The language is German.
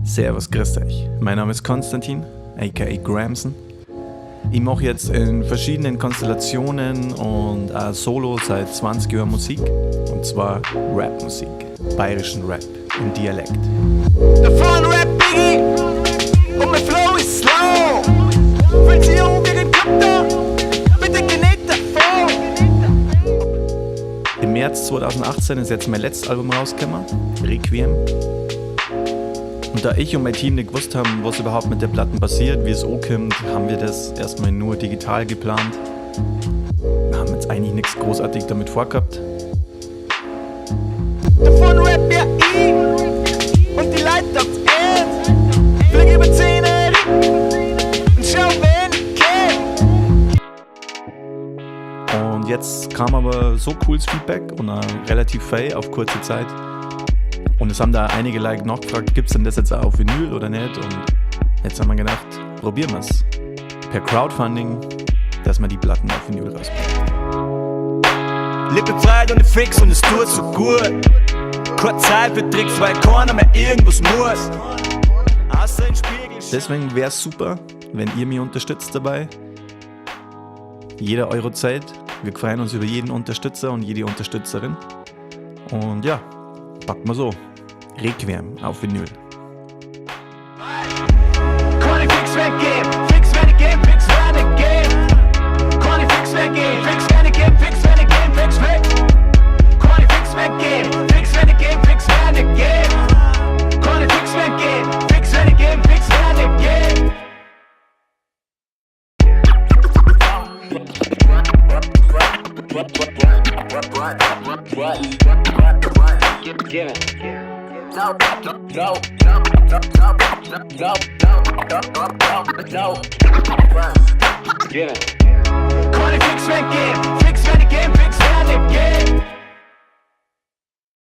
Servus, grüßt euch. Mein Name ist Konstantin, aka Gramson. Ich mache jetzt in verschiedenen Konstellationen und auch solo seit 20 Jahren Musik. Und zwar Rapmusik, bayerischen Rap im Dialekt. Der Fun Rap Biggie und mein Flow ist slow. Fühlt sich an wie ein Kapter mit der Genete voll. Im März 2018 ist jetzt mein letztes Album rausgekommen, Requiem. Und da ich und mein Team nicht gewusst haben, was überhaupt mit der Platte passiert, wie es ankommt, haben wir das erstmal nur digital geplant. Wir haben jetzt eigentlich nichts großartig damit vorgehabt. Der Fun Rap, ja, ich und die Leute aufs Erd. Flieg über 10 und schau, wen ich kenn. Und jetzt kam aber so cooles Feedback und relativ viel auf kurze Zeit. Und es haben da einige Leute nachgefragt, gibt es denn das jetzt auch auf Vinyl oder nicht? Und jetzt haben wir gedacht, probieren wir es. Per Crowdfunding, dass wir die Platten auf Vinyl rausbringen. Lippe breit und ich fix und es tut so gut. Keine Zeit für Tricks, weil keiner mehr irgendwas muss. Außer im Spiegel. Deswegen wäre es super, wenn ihr mich unterstützt dabei. Jeder Euro zählt. Wir freuen uns über jeden Unterstützer und jede Unterstützerin. Und ja, packen wir so. Requiem auf Vinyl. Kann ich fix weggehen, fix wenn ich gehen, fix wenn ich gehen. Kann ich fix weggehen, fix wenn ich gehen, fix wenn ich gehen, fix weg. Kann ich fix weggehen, fix wenn ich gehen, fix wenn ich gehen. Kann ich fix weggehen, fix wenn ich gehen, fix wenn ich gehen. Give it. No. Give it. Kann ich fix weggehen,